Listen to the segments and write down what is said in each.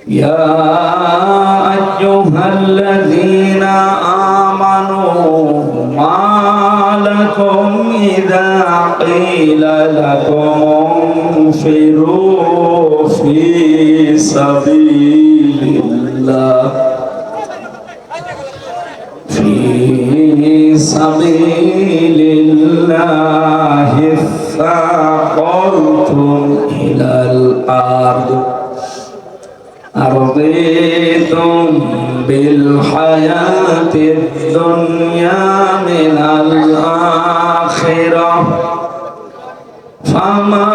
يا أيها الذين آمنوا ما لكم إذا قيل لكم انفروا في سبيل الله ثاقلتم إلى الأرض أرضيتم بالحياة الدنيا من الآخرة فما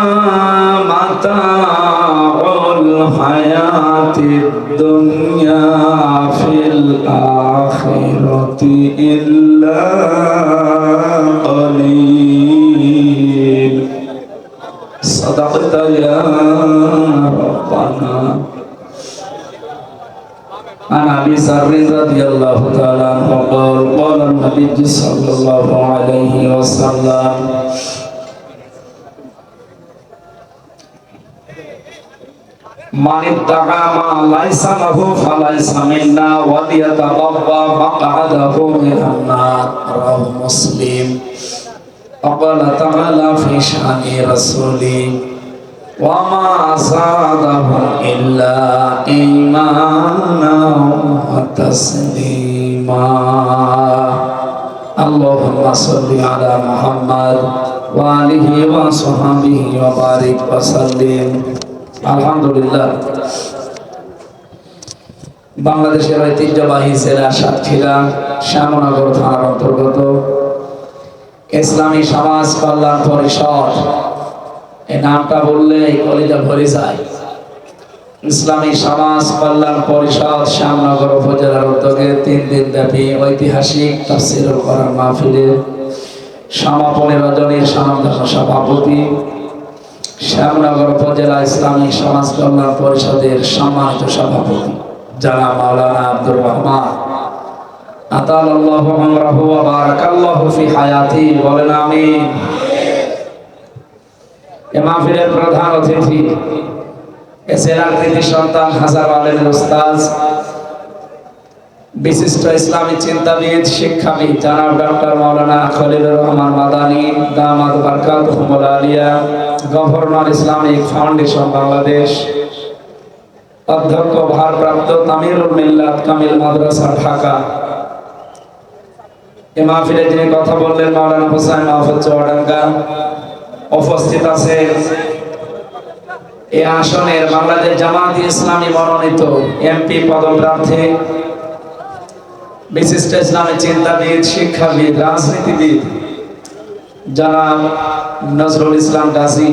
متاع الحياة الدنيا في الآخرة إلا قليل صدقت يا ربنا. عن أبي ذر رضي الله تعالى عنه قال قال النبي صلى الله عليه وسلم من ادعى ما ليس له فليس منا وليتبوأ مقعده من النار. رواه مسلم. وقال تعالى في شأن رسوله وما زادهم إلا إيمانا وتسليما. اللهم صل على محمد وآله وصحبه وبارك وسلم. আলহামদুলিল্লাহ, বাংলাদেশের ঐতিহ্যবাহী জেলা সাতক্ষীরা শ্যামনগর থানার অন্তর্গত ইসলামী সমাজ কল্যাণ পরিষদ, এই নামটা বললে কলিজা ভরে যায়। ইসলামী সমাজ কল্যাণ পরিষদ শ্যামনগর উপজেলার উদ্যোগে 3 দিন ব্যাপী ঐতিহাসিক তাফসীরুল কোরআন মাহফিলের সমাপনী রজনীর স্বনামধন্য সভাপতি শ্যামনগর উপজেলা ইসলামী সমাজ কল্যাণ পরিষদের সম্মানিত সভাপতি জনাব মাওলানা আব্দুর রহমান আতালাল্লাহু আমরাহু ওয়া বারাকাল্লাহু ফি হায়াতি, বলেন আমিন। এই মাহফিলের প্রধান অতিথি জেলার কৃতি সন্তান হাজার আলেমের উস্তাদ বিশিষ্ট ইসলামী চিন্তাবিদ শিক্ষাবিদ জনাব ডক্টর মাওলানা খলিলুর রহমান মাদানী দামাত বারকাতুহুল আলিয়া, গভর্নর ইসলামিক ফাউন্ডেশন বাংলাদেশ, অধ্যক্ষ ভারপ্রাপ্ত তামিরুল মিল্লাত কামিল মাদ্রাসা ঢাকা। এই মাহফিলে যিনি কথা বললেন মাওলানা হোসেন মাহফুজ চুয়াডাঙ্গা। উপস্থিত আছে এই আসনের বাংলাদেশ জামাত ইসলামী মনোনীত এমপি পদপ্রার্থী বিশিষ্ট ইসলামী চিন্তাবিদ শিক্ষাবিদ রাজনীতিবিদ জনাব নজরুল ইসলাম গাজী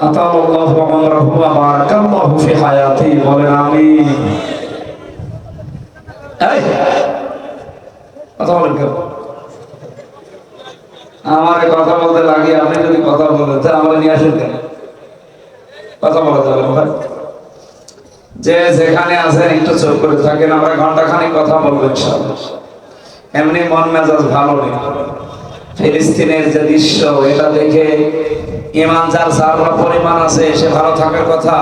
আতাল্লাহু আমরাহু ওয়া বারাকাল্লাহু ফি হায়াতি, বলেন আমিন। এই কথা বলেন কেন? আমারে কথা বলতে লাগে, আপনি যদি কথা বলেন তাহলে আমরা নিয়ে আসেন কেন? কথা বলা যাবে না ভাই, যে যেখানে আছেন একটু চুপ করে থাকেন, আমরা ঘন্টাখানিক কথা বলবো ইনশাআল্লাহ। এমনি মন মেজাজ ভালো নেই। ফিলিস্তিনের যে দৃশ্য, এটা দেখে ঈমান যার যারা পরিমাণ আছে সে ভালো থাকার কথা।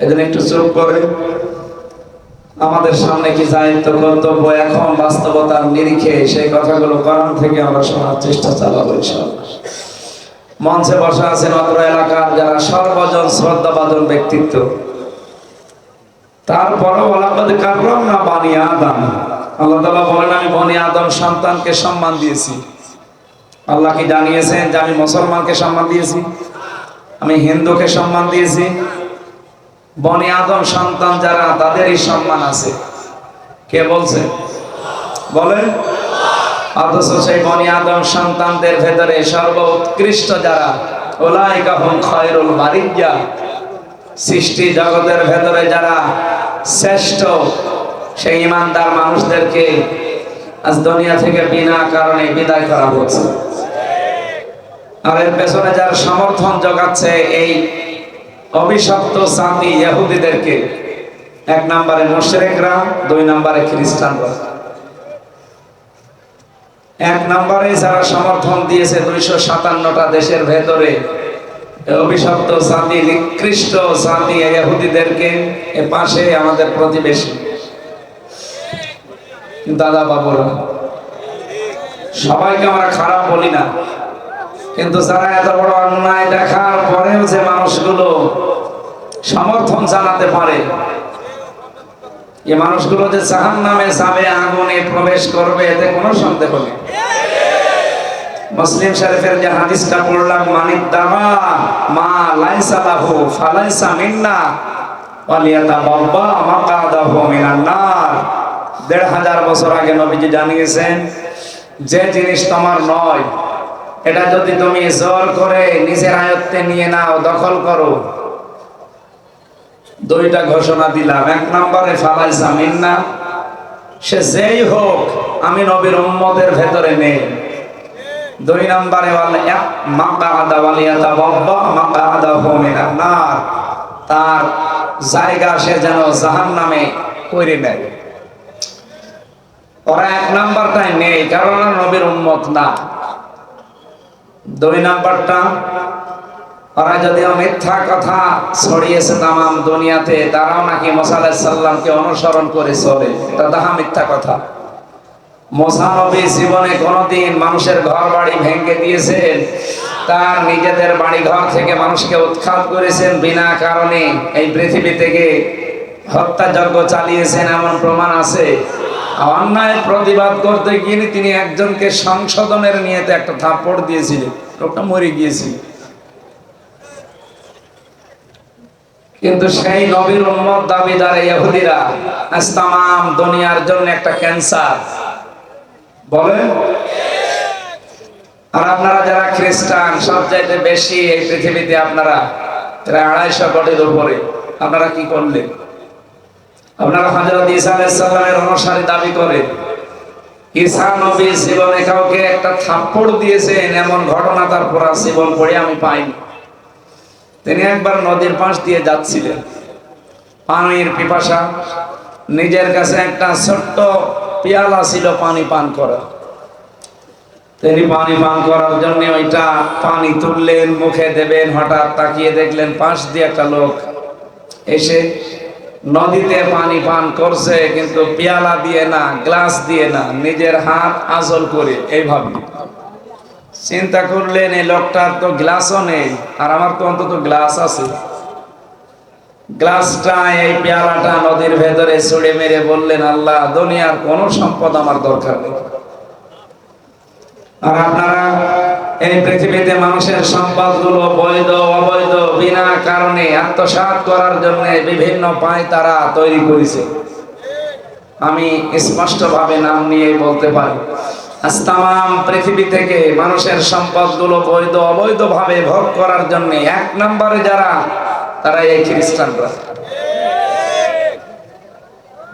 এজন্য একটু চুপ করে আমাদের সামনে কি দায়িত্ব কর্তব্য এখন বাস্তবতার নিরিখে সেই কথাগুলো কোরআন থেকে আমরা শোনার চেষ্টা চালাবো ইনশাআল্লাহ। মঞ্চে বসা আছেন অত্র এলাকার যারা সর্বজন শ্রদ্ধাভাজন ব্যক্তিত্ব, তারপরও ওয়ালাকাদ কাররামনা বানি আদম, আল্লাহ তাআলা বলেন আমি বনি আদম সন্তানকে সম্মান দিয়েছি। আল্লাহ কি জানিয়েছেন যে আমি মুসলমানকে সম্মান দিয়েছি, আমি হিন্দুকে সম্মান দিয়েছি? বনি আদম সন্তান যারা তাদেরই সম্মান আছে। কে বলছে? বলেন। অথচ সেই বনি আদম সন্তানদের ভেতরে সর্বোৎকৃষ্ট যারা, উলাইকা হুম খায়রুল বারিয়া, সৃষ্টি জগতের ভেতরে যারা শ্রেষ্ঠ, সেই ইমানদার মানুষদেরকে আজ দুনিয়া থেকে বিনা কারণে বিদায় করা হচ্ছে। আর এর পেছনে যারা সমর্থন জোগাচ্ছে এই অভিশপ্ত জাতি ইহুদিদেরকে, 1 নম্বরে মুশরিকরা, 2 নম্বরে খ্রিস্টানরা। 1 নম্বরে যারা সমর্থন দিয়েছে 257টা দেশের ভেতরে অভিশপ্ত জাতি, নিকৃষ্ট জাতি ইহুদিদেরকে এ পাশে আমাদের প্রতিবেশী। দাদা বাবুরা, সবাইকে আমরা খারাপ বলি না, কিন্তু যারা এত বড় অন্যায় দেখার পরেও যে মানুষগুলো সমর্থন জানাতে পারে, এই মানুষগুলো যে জাহান্নামে যাবে, আগুনে প্রবেশ করবে, এতে কোনো সন্দেহ নেই। মুসলিম শরীফের যে হাদিসটা পড়লাম, মানিক দামা মা লাইসা লাহু ফালাইসা মিন্না ওয়ালিয়াতাবাব্বা মাকাদাহু মিনান নার। ১৫০০ বছর আগে নবীজি জানিয়েছেন, যে জিনিস তোমার নয়, এটা যদি তুমি জোর করে নিজের আয়ত্তে নিয়ে নাও, দখল করো, দুইটা ঘোষণা দিলাম। ১ নম্বরে ফালাইসা মিন্না, সে যেই হোক, আমি নবীর উম্মতের ভেতরে নেই। ২ নম্বরে তার জায়গা সে যেন জাহান্নামে করে নেয়। ওরা ১ নম্বরটাই নেই, কারণ নবীর উম্মত না। ২ নম্বরটা, ওরা যদিও মিথ্যা কথা ছড়িয়েছে তামাম দুনিয়াতে, তারাও নাকি মুসা আলাইহিস সালামকে অনুসরণ করে চলে, এটা দাহা মিথ্যা কথা। মুসা নবী জীবনে কোনোদিন মানুষের ঘর বাড়ি ভেঙে দিয়েছেন? তার নিজেদের বাড়ি ঘর থেকে মানুষকে উৎখাত করেছেন বিনা কারণে, এই পৃথিবী থেকে হত্যাযজ্ঞ চালিয়েছেন, এমন প্রমাণ আছে। অন্যায় প্রতিবাদ করতে গিয়ে তিনি একজনকে সংশোধনের নিয়েতে একটা থাপ্পড় দিয়েছিলেন, লোকটা মরে গিয়েছিল। কিন্তু সেই নবীর উম্মত দাবিদার ইহুদিরা আজ তামাম দুনিয়ার জন্য একটা ক্যান্সার, বলেন। আর আপনারা যারা খ্রিস্টান, সবচাইতে বেশি এই পৃথিবীতে আপনারা প্রায় ২৫০ কোটির উপরে, আপনারা কি করলেন? আপনারা হযরত ঈসা আলাইহিস সালামের অনুসারী দাবি করেন। ঈসা নবী জীবনে কাউকে একটা থাপ্পড় দিয়েছেন, এমন ঘটনা তার পুরা জীবন পড়ে আমি পাইনি। তিনি একবার নদীর পাশ দিয়ে যাচ্ছিলেন, পানির পিপাসা, নিজের কাছে একটা ছোট্ট পেয়ালা ছিল পানি পান করা। তিনি পানি পান করার জন্য ওইটা পানি তুললেন, মুখে দেবেন, হঠাৎ তাকিয়ে দেখলেন পাশ দিয়ে একটা লোক এসে নদীতে পানি পান করছে, কিন্তু পেয়ালা দিয়ে না, গ্লাস দিয়ে না, নিজের হাত আঁচল করে এইভাবে। চিন্তা করলেন, এই লোকটার তো গ্লাসও নেই, আর আমার তো অন্তত গ্লাস আছে। গ্লাসটা, এই পেয়ালাটা নদীর ভেতরে ছুড়ে মেরে বললেন, আল্লাহ, দুনিয়ার কোন সম্পদ আমার দরকার নেই। আর আপনারা এই পৃথিবীতে মানুষের সম্পদগুলো বৈধ অবৈধ বিনা কারণে আত্মসাৎ করার জন্য বিভিন্ন পায় তারা তৈরি করেছে। আমি স্পষ্টভাবে নাম নিয়ে বলতে পারি, আজ তামাম পৃথিবী থেকে মানুষের সম্পদগুলো বৈধ অবৈধ ভাবে ভোগ করার জন্য ১ নম্বরে যারা, তারা এই খ্রিস্টানরা।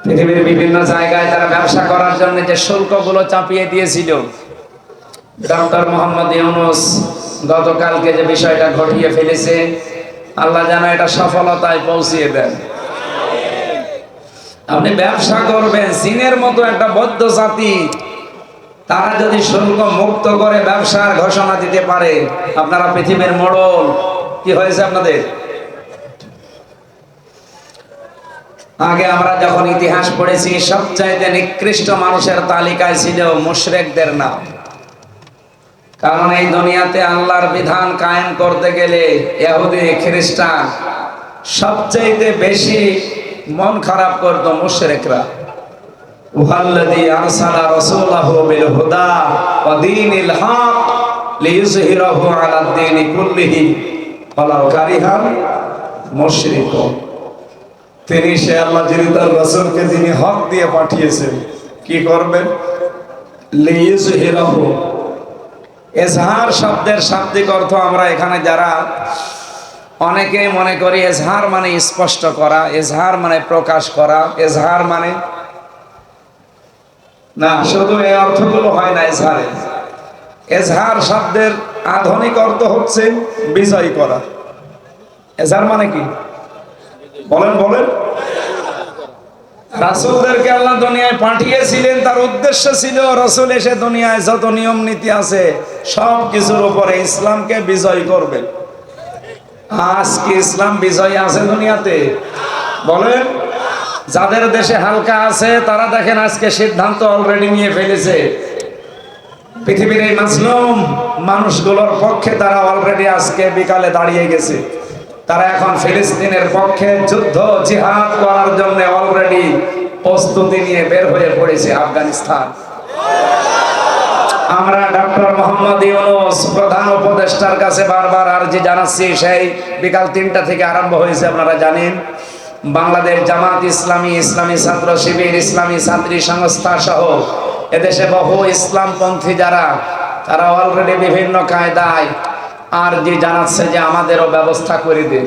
পৃথিবীর বিভিন্ন জায়গায় তারা ব্যবসা করার জন্য যে শুল্কগুলো চাপিয়ে দিয়েছিল, ডক্টর মোহাম্মদ ইউনূস গতকালকে যে বিষয়টা ঘটিয়ে ফেলেছে, আল্লাহ যেন এটা সফলতায় পৌঁছিয়ে দেন। আপনি ব্যবসা করবেন, চীনের মতো একটা বৌদ্ধ জাতি, তারা যদি শুল্ক মুক্ত করে ব্যবসার ঘোষণা দিতে পারে, আপনারা পৃথিবীর মোড়ল। কি হয়েছে আপনাদের? আগে আমরা যখন ইতিহাস পড়েছি, সবচাইতে নিকৃষ্ট মানুষের তালিকায় ছিল মুশরিকদের নাম। কারণ এই দুনিয়াতে আল্লাহর বিধান কায়েম করতে গেলে ইহুদি খ্রিস্টান সবচাইতে বেশি মন খারাপ করতো মুশরিকরা। ওয়াল্লাযী আরসালা রাসূলাহু বিল হুদা ওয়া দীনিল হক লিইয়ুযহিরাহু আলাদ দীনি কুল্লিহি ওয়ালাউ কারিহাল মুশরিকুন। তিনি, সে আল্লাহ যিনি তার রাসূলকে যিনি হক দিয়ে পাঠিয়েছেন, কি করবেন? লিইয়ুযহিরাহু। এজহার শব্দের শাব্দিক অর্থ আমরা এখানে যারা অনেকে মনে করি এজহার মানে স্পষ্ট করা, এজহার মানে প্রকাশ করা, এজহার মানে না, শুধু এই অর্থগুলো হয় না এজহারে। এজহার শব্দের আধুনিক অর্থ হচ্ছে বিজয় করা। এজহার মানে কি বলেন? বলেন। রাসূলদেরকে আল্লাহ দুনিয়ায় পাঠিয়েছিলেন, তার উদ্দেশ্য ছিল রাসূল এসে দুনিয়ায় যত নিয়ম নীতি আছে সব কিছুর উপরে ইসলামকে বিজয় করবে। আজ কি ইসলাম বিজয় আছে দুনিয়াতে? বলেন। যাদের দেশে হালকা আছে তারা দেখেন আজকে সিদ্ধান্ত অলরেডি নিয়ে ফেলেছে। পৃথিবীর এই মাজলুম মানুষগুলোর পক্ষে তারা অলরেডি আজকে বিকালে দাঁড়িয়ে গেছে। তারা এখন ফিলিস্তিনের পক্ষে যুদ্ধ জিহাদ করার জন্য অলরেডি প্রস্তুতি নিয়ে বের হয়ে পড়েছে আফগানিস্তান। আমরা ডক্টর মোহাম্মদ ইউনূস প্রধান উপদেষ্টার কাছে বারবার আর্জি জানাচ্ছি। সেই বিকাল 3টা থেকে আরম্ভ হয়েছে, আপনারা জানেন। বাংলাদেশ জামাত ইসলামী, ইসলামী ছাত্র শিবির, ইসলামী ছাত্রী সংস্থা সহ এদেশে বহু ইসলামপন্থী যারা, তারা অলরেডি বিভিন্ন কায়দায় আর্জি জানাচ্ছে যে আমাদেরও ব্যবস্থা করে দিন।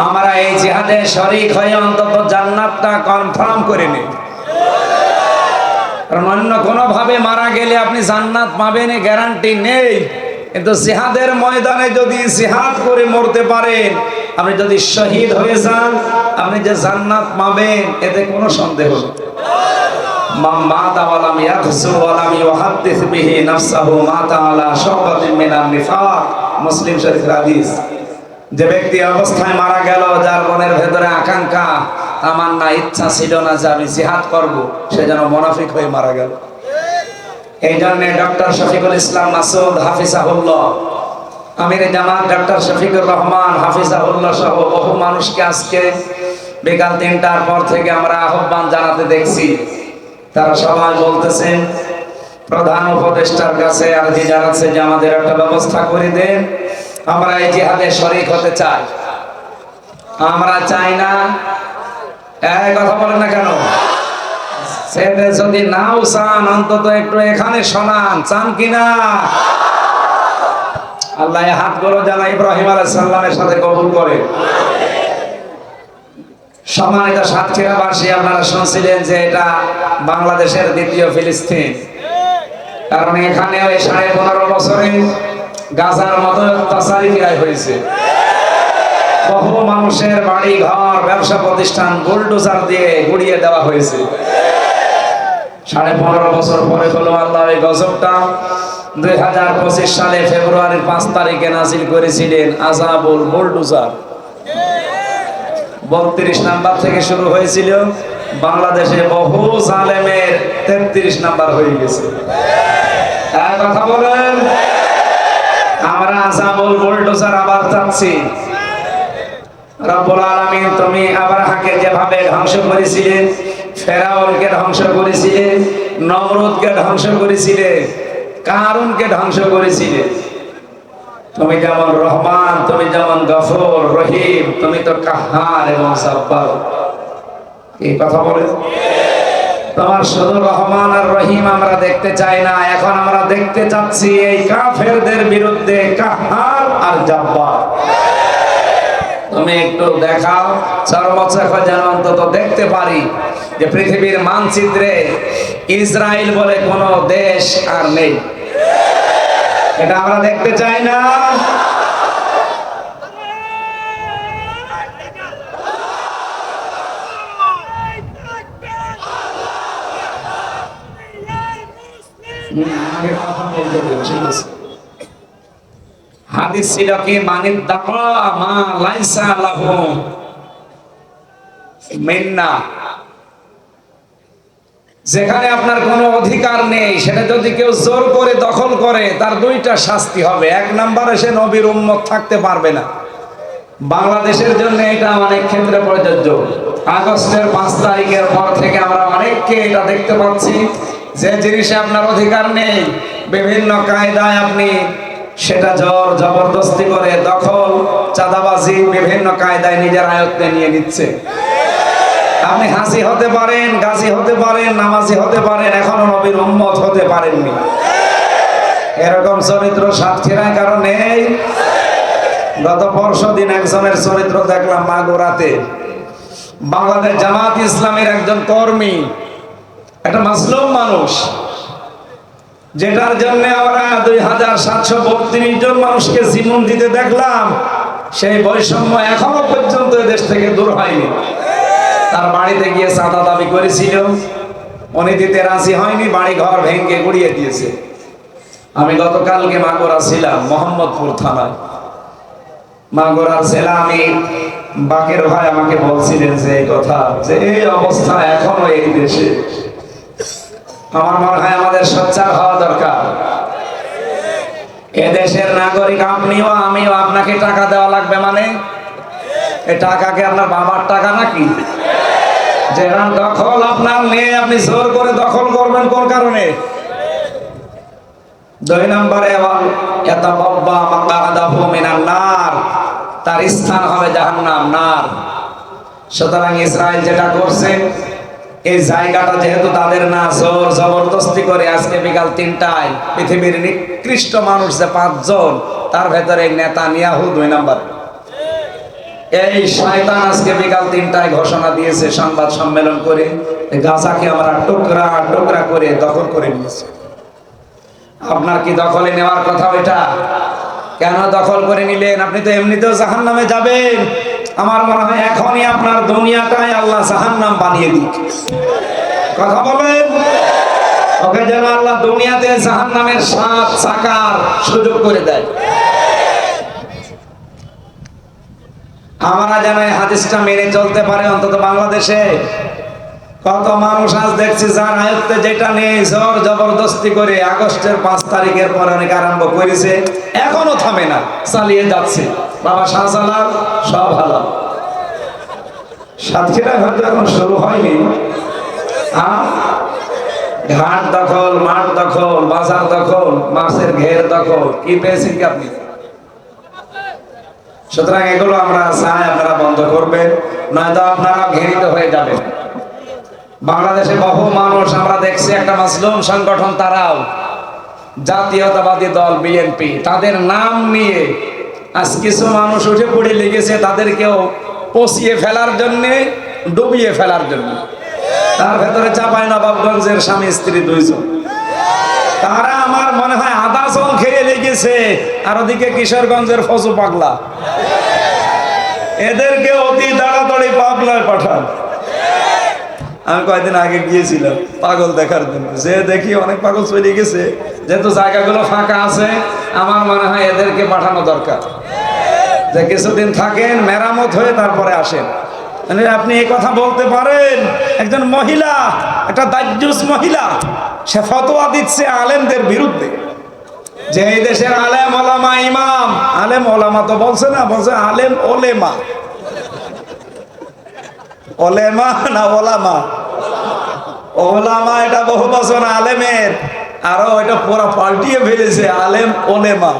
আমরা এই জিহাদে শরীক হয়ে অন্তত জান্নাতটা কনফার্ম করে নিই। কারণ অন্য কোনোভাবে মারা গেলে আপনি জান্নাত পাবেন এ গ্যারান্টি নেই। কিন্তু জিহাদের ময়দানে যদি জিহাদ করে মরতে পারেন, আপনি যদি শহীদ হয়ে যান, আপনি যে জান্নাত পাবেন এতে কোনো সন্দেহ নেই। মাতা ওয়ালাম ইয়াখসু ওয়ালাম ইউহাদ্দিস বিহি নাফসাহু মাতা আলা শুবাতিন মিনান নিফাক, মুসলিম শরীফের হাদিস। যে ব্যক্তি অবস্থায় মারা গেল, যার মনের ভেতরে আকাঙ্ক্ষা, তামান্না, ইচ্ছা ছিল না যে আমি জিহাদ করব, সে যেন মুনাফিক হয়ে মারা গেল। এই জন্য ডক্টর শফিকুল ইসলাম মাসুদ হাফিজাহুল্লাহ, আমির জামাত ডক্টর শফিকুর রহমান হাফিজাহুল্লাহ সহ বহু মানুষকে আজকে বিকাল 3টার পর থেকে আমরা আহ্বান জানাতে দেখছি। তারা সবাই বলতেছেন প্রধান উপদেষ্টার কাছে আর্জি জানাচ্ছে যে আমাদের একটা ব্যবস্থা করে দেন, আমরা এই জিহাদে শরীক হতে চাই। আমরা চাই না, এই কথা বলেন না কেন? সেটা যদি নাও চান অন্তত একটু এখানে শোনান, চান কিনা? আল্লাহ হাতগুলো যেন ইব্রাহিম আলাইহিস সালামের সাথে কবুল করে। সম্মানিত সাতক্ষীরাবাসী, আপনারা শুনছিলেন যে এটা বাংলাদেশের দ্বিতীয় ফিলিস্তিন। কারণ এখানে ওই 15.5 বছরে গাজার মতো অত্যাচারী হয়েছে। বহু মানুষের বাড়ি ঘর, ব্যবসা প্রতিষ্ঠান বুলডোজার দিয়ে গুড়িয়ে দেওয়া হয়েছে। 15.5 বছর পরে হলো আল্লাহ এই গজবটা 2025 সালে ফেব্রুয়ারির 5 তারিখে নাজিল করেছিলেন আযাবুল বুলডোজার। 32 নাম্বার থেকে শুরু হয়েছিল, বাংলাদেশে বহু জালেমের 33 নাম্বার হয়ে গেছে। তাই কথা বলেন, আমরা আযাবুল বুলডোজার আবার চাচ্ছি। রব্বুল আলামিন, তুমি আবরাহাকে যেভাবে ধ্বংস করেছিলে, ফেরাউনকে ধ্বংস করেছিলে, নমরুদকে ধ্বংস করেছিলে, কারুনকে ধ্বংস করেছিলে, তুমি যেমন রহমান, তুমি যেমন গফুর রহিম, তুমি তো কাহ্হার এবং সাব্বার। এই কথা বলে তোমার শুধু রহমান আর রহিম আমরা দেখতে চাই না, এখন আমরা দেখতে চাচ্ছি এই কাফেরদের বিরুদ্ধে কাহ্হার আর জাব্বার। তুমি একটু দেখাও, সর্বোচ্চ যেন অন্তত দেখতে পারি যে পৃথিবীর মানচিত্রে ইসরায়েল বলে কোন দেশ আর নেই। এটা আমরা দেখতে চাই না। হাদিস ছিল কি, মানিদ দাফা মা লাইসা লাহু মিন্না, যেখানে আপনার কোনো অধিকার নেই সেটা যদি কেউ জোর করে দখল করে, তার 2টা শাস্তি হবে। 1 নম্বরে সে নবীর উম্মত থাকতে পারবে না। বাংলাদেশের জন্য এটা অনেক ক্ষেত্রে প্রযোজ্য। আগস্টের 5 তারিখের পর থেকে আমরা অনেককে এটা দেখতে পাচ্ছি, যে জিনিসে আপনার অধিকার নেই, বিভিন্ন কায়দায় আপনি সেটা জোর জবরদস্তি করে দখল, চাঁদাবাজি, বিভিন্ন কায়দায় নিজের আয়ত্তে নিয়ে নিচ্ছে। আপনি হাসি হতে পারেন, গাজী হতে পারেন, নামাজি হতে পারেন, এখনো নবীর উম্মত হতে পারেননি। এরকম চরিত্র সাতক্ষীরায় কারো নেই। গত পরশুদিন একজনের চরিত্র দেখলাম মাগুরাতে। বাংলাদেশ জামাত ইসলামের একজন কর্মী, একটা মাজলুম মানুষ, যেটার জন্য আমরা 2732 জন মানুষকে জীবন দিতে দেখলাম, সেই বৈষম্য এখনো পর্যন্ত দেশ থেকে দূর হয়নি। তার বাড়িতে গিয়ে চাঁদা দাবি করেছিল, উনি দিতে রাজি হয়নি, বাড়ি ঘর ভেঙে গুড়িয়ে দিয়েছে। আমি গতকালকে মাগুরা ছিলাম, মোহাম্মদপুর থানায়। মাগুরার ছেলে আমি বাকের ভাই আমাকে বলছিলেন যে এই কথা, যে এই অবস্থা এখনো এই দেশে, আমার মনে হয় আমাদের সোচ্চার হওয়া দরকার। এ দেশের নাগরিক আপনিও আমিও, আপনাকে টাকা দেওয়া লাগবে মানে এই টাকা কি আপনার বাবার টাকা নাকি? যে দখল আপনার নেই, আপনি জোর করে দখল করবেন কোন কারণে? 2 নম্বরে তার স্থান হবে জাহান্নাম, নার। সুতরাং ইসরায়েল যেটা করছে, এই জায়গাটা যেহেতু তাদের না, জোর জবরদস্তি করে আজকে বিকাল 3টায় পৃথিবীর নিকৃষ্ট মানুষ যে 5 জন, তার ভেতরে নেতানিয়াহু 2 নম্বর। এই শয়তান আজকে বিকাল 3টায় ঘোষণা দিয়েছে সংবাদ সম্মেলন করে, গাজাকে আমরা টুকরা টুকরা করে দখল করে নিয়েছি। আপনার কি দখলে নেওয়ার কথা ওইটা? কেন দখল করে নিলেন? আপনি তো এমনিতেও জাহান্নামে যাবেন। আমার মনে হয় এখনই আপনার দুনিয়াটাই আল্লাহ জাহান্নাম বানিয়ে দিক। কথা বলেন, ওকে যেন আল্লাহ দুনিয়াতে জাহান্নামের 7 চাকার সুযোগ করে দেয়। আমরা যেন এই হাদিসটা মেনে চলতে পারে অন্তত বাংলাদেশে। কত মানুষ আজ দেখছি যার আয়ত্তে যেটা নেই, জোর জবরদস্তি করে আগস্টের 5 তারিখের পরে অনেক আরম্ভ করেছে, এখনো থামে না, চালিয়ে যাচ্ছে। বাবা শাহজালাল সব ভালো, সাতক্ষীরা হয়তো এখন শুরু হয়নি। ঘাট দখল, মাঠ দখল, বাজার দখল, মাছের ঘের দখল, কি পেয়েছেন কি আপনি? সুতরাং এগুলো আমরা চাই আপনারা বন্ধ করবেন, নয়তো আপনারা ঘৃণিত হয়ে যাবেন। বাংলাদেশে বহু মানুষ আমরা দেখছি, একটা মাসলুম সংগঠন, তারাও জাতীয়তাবাদী দল বিএনপি, তাদের নাম নিয়ে আজ কিছু মানুষ উঠে পড়ে লেগেছে তাদেরকেও পচিয়ে ফেলার জন্য, ডুবিয়ে ফেলার জন্য। তার ভেতরে চাঁপাইনবাবগঞ্জের স্বামী স্ত্রী 2 জন, তারা আমার মনে হয় আধা জন খেয়ে লেগেছে। আর ওদিকে কিশোরগঞ্জের ফজু পাগলা, এদেরকে অতি তাড়াতাড়ি পাগলায় পাঠান। আমি কয়েকদিন আগে গিয়েছিলাম পাগল দেখার জন্য, যে দেখি অনেক পাগল চলে গেছে। যেহেতু জায়গাগুলো ফাঁকা আছে, আমার মনে হয় এদেরকে পাঠানো দরকার, যে কিছুদিন থাকেন, মেরামত হয়ে তারপরে আসেন। আপনি এই কথা বলতে পারেন? একজন মহিলা, একটা দাজ্জুস মহিলা, সে ফতোয়া দিচ্ছে আলেমদের বিরুদ্ধে, যে এই দেশের আলেম ওলামা, ইমাম, আলেম ওলামা তো বলছে না, বলছে আলেম ওলেমা। ওলেমা না ওলামা? ওলামা এটা বহু বছর আলেমের, আরো এটা পুরো পাল্টিয়ে ফেলেছে, আলেম ওলেমা।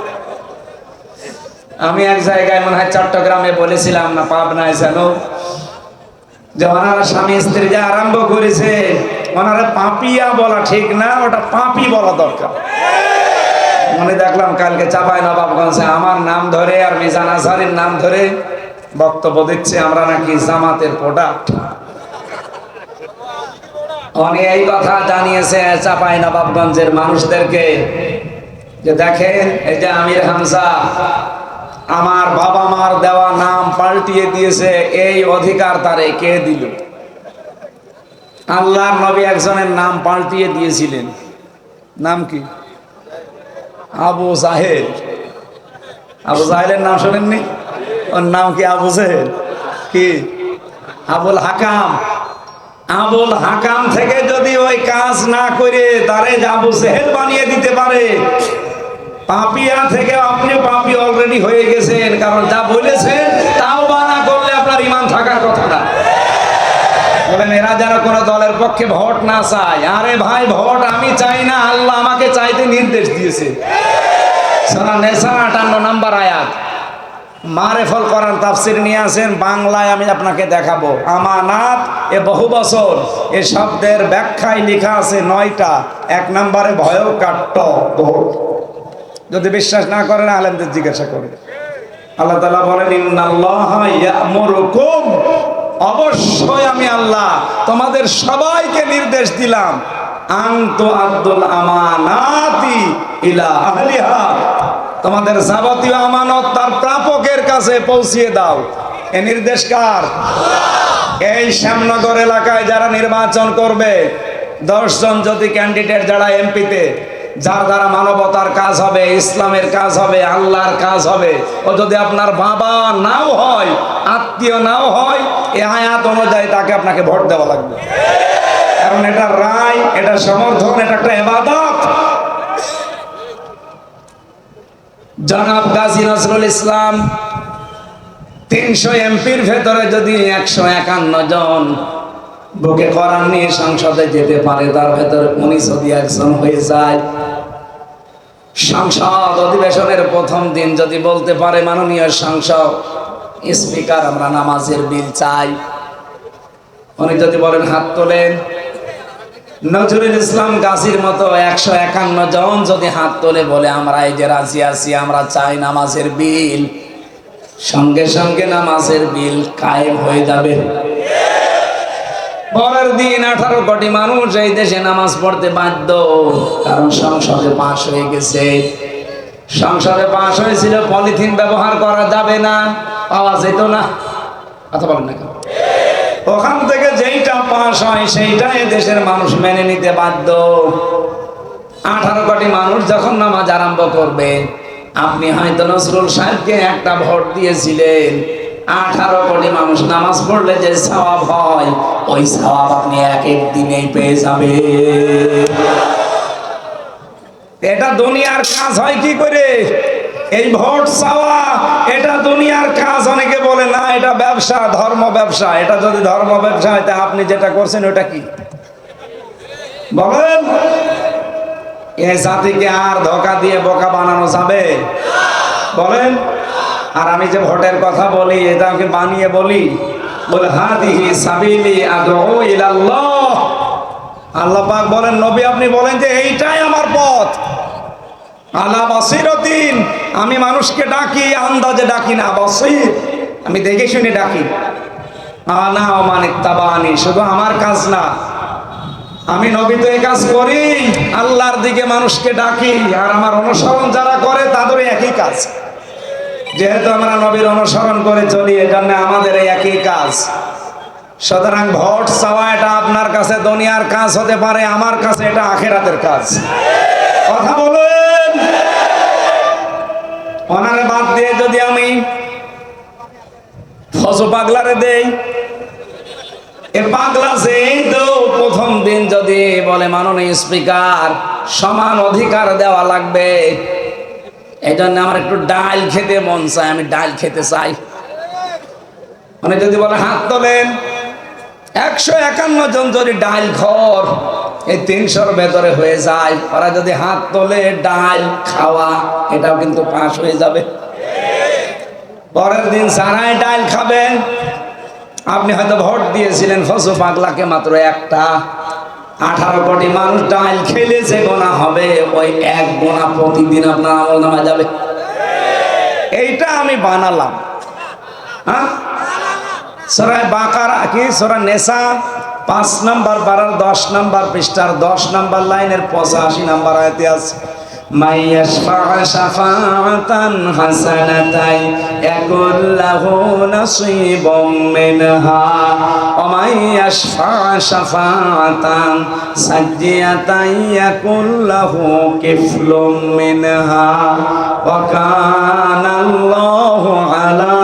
আমি এক জায়গায় মনে হয় চট্টগ্রামে বলেছিলাম না পাবনায় যেন, যে ওনারা স্বামী স্ত্রী যে আরম্ভ করেছে, ওনারা পাপিয়া বলা ঠিক না, ওটা পাপি বলা দরকার। মনে দেখলাম কালকে চাঁপাইনবাবগঞ্জে আমার নাম ধরে আর মিজান আজহারের নাম ধরে বক্তব্য দিচ্ছে আমরা নাকি জামাতের প্রোডাক্ট। উনি এই কথা জানিয়েছে চাঁপাইনবাবগঞ্জের মানুষদেরকে, যে দেখেন এই যে আমির হামজা আমার বাবা মার দেওয়া নাম পাল্টিয়ে দিয়েছে, এই অধিকার তারে কে দিল? আল্লাহর নবী একজনের নাম পাল্টিয়ে দিয়েছিলেন, নাম কি? আবু জাহেল। আবু জাহেলের নাম শোনেননি? ওর নাম কি আবু জাহেল? কি আবুল হাকাম। আবুল হাকাম থেকে যদি ওই কাজ না করে তারে আবু জাহেল বানিয়ে দিতে পারে, পাপিয়া থেকে আপনি পাপি অলরেডি হয়ে গেছেন। কারণ যা বলেছেন তাও বানা করলে আপনার ঈমান থাকার কথা না। বলেন এরা যেন কোনো দলের পক্ষে ভোট না চায়। আরে ভাই, ভোট আমি চাই না, আল্লাহ আমাকে চাইতে নির্দেশ দিয়েছে। সূরা নিসা 58 নম্বর আয়াত। মারেফুল কোরআন তাফসীর নিয়ে আসেন বাংলায়, আমি আপনাকে দেখাবো। আমানাত এ বহু বছর এ শব্দের ব্যাখ্যায় লেখা আছে 9টা। 1 নম্বরে ভয়কাট্য ভোট। যদি বিশ্বাস না করেন আলেমদের জিজ্ঞাসা করেন। আল্লাহ তাআলা বলেন ইন্নাল্লাহা ইয়া'মুরুকুম, অবশ্যই আমি আল্লাহ তোমাদের সবাইকে নির্দেশ দিলাম, আন তুআদ্দুল আমানাতি ইলা আহলিহা, তোমাদের যাবতীয় আমানত তার প্রাপকের কাছে পৌঁছিয়ে দাও। এই নির্দেশ কার? এই শ্যামনগর এলাকায় যারা নির্বাচন করবে, 10 জন যদি ক্যান্ডিডেট যারা এমপিতে, যার দ্বারা মানবতার কাজ হবে, ইসলামের কাজ হবে, আল্লাহর কাজ হবে। ও যদি আপনার বাবা নাও হয়, আত্মীয় নাও হয়, এই আয়াত অনুযায়ী তাকে আপনাকে ভোট দেওয়া লাগবে। কারণ এটা রায়, এটা সমর্থন, এটা একটা ইবাদত। জনাব গাজী নজরুল ইসলাম 300 এমপির ভেতরে যদি 151 জন বুকে কোরআন নিয়ে সংসদে যেতে পারে, তার ভেতরে উনি যদি একজন হয়ে যায়, সংসদ অধিবেশনের প্রথম দিন যদি বলতে পারে, মাননীয় সংসদ স্পিকার আমরা নামাজের বিল চাই, উনি যদি বলেন হাত তোলেন, নজরুল ইসলাম গাজীর মতো 151 জন যদি হাত তোলে বলে আমরা এই যে রাজি আছি, আমরা চাই নামাজের বিল, সঙ্গে সঙ্গে নামাজের বিল কায়েম হয়ে যাবে। পরের দিন 18 কোটি মানুষ এই দেশে নামাজ পড়তে বাধ্য, কারণ সংসদে পাশ হয়ে গেছে। সংসদে পাশ হয়েছিল পলিথিন ব্যবহার করা যাবে না, পাওয়া যেত না, কথা বলেন না কেন? ওখান থেকে যেইটা পাশ হয় সেইটাই দেশের মানুষ মেনে নিতে বাধ্য। 18 কোটি মানুষ যখন নামাজ আরম্ভ করবে, আপনি হয়তো নজরুল সাহেবকে একটা ভোট দিয়েছিলেন, 18 কোটি মানুষ নামাজ পড়লে যে সওয়াব হয়, ওই সওয়াব আপনি এক এক দিনেই পেয়ে যাবেন। এটা দুনিয়ার কাজ হয় কি করে? এই ভোট চাওয়া এটা দুনিয়ার কাজ। অনেকে বলে না এটা ব্যবসা, ধর্ম ব্যবসা। এটা যদি ধর্ম ব্যবসা হয়, তা আপনি যেটা করছেন ওটা কি বলেন? এই জাতিকে আর ধোঁকা দিয়ে বোকা বানানো যাবে বলেন? আর আমি যে ভোটের কথা বলি, এটা আমাকে বানিয়ে বলি, বলে হাদিহি সাবিলি আদউ ইলাল্লাহ। আল্লাহ পাক বলেন, নবী আপনি বলেন যে এইটাই আমার পথ, আলা বাসিরাতিন। আমি মানুষকে ডাকি, আন্দাজে ডাকি না, বাসির, আমি দেখে শুনে ডাকি। আনা ওয়া মান ইত্তাবানি, শুধু আমার কাজ না, আমি নবী তো এই কাজ করি, আল্লাহর দিকে মানুষকে ডাকি, আর আমার অনুসরণ যারা করে তাদের একই কাজ। যেহেতু আমরা নবীর অনুসরণ করে চলি, এজন্য আমাদের এই একই কাজ। সুতরাং ভোট চাওয়া এটা আপনার কাছে দুনিয়ার কাজ হতে পারে, আমার কাছে এটা আখিরাতের কাজ। কথা বলেন। ওনারে বাদ দিয়ে যদি আমি ফজু পাগলারে দেই, এ পাগলা সেই তো প্রথম দিন যদি বলে মাননীয় স্পিকার সমান অধিকার দেওয়া লাগবে, এই জন্য আমার একটু ডাল খেতে মন চায়, আমি ডাল খেতে চাই, মানে যদি বলে হাত তোলেন, 151 জন যদি ডাল খর এই 300-র ভেতরে হয়ে যায়, ওরা যদি হাত তোলে ডাল খাওয়া, এটাও কিন্তু পাস হয়ে যাবে। পরের দিন সারাই ডাল খাবেন। আপনি হয়তো ভোট দিয়েছিলেন ফজু পাগলাকে মাত্র একটা, 18 কোটি মানুষ ডাল খেলে যে গোনা হবে, ওই এক গোনা প্রতিদিন আপনার আমলনামায় যাবে। এইটা আমি বানালাম। হ্যাঁ, সূরা বাকারা কি সূরা নিসা 5 নম্বর পারার 10 নম্বর পৃষ্ঠার 10 নম্বর লাইনের 85 নম্বর আয়াতে আছে, মাইয়াশফা শাফাআতান হাসানাতাই ইয়াকুল লাহু নাসীবুম মিনহা ওয়া মাইয়াশফা শাফাআতান সাজ্জিয়াতাই ইয়াকুল লাহু কিফলুম মিনহা ওয়া কানা আল্লাহু আলা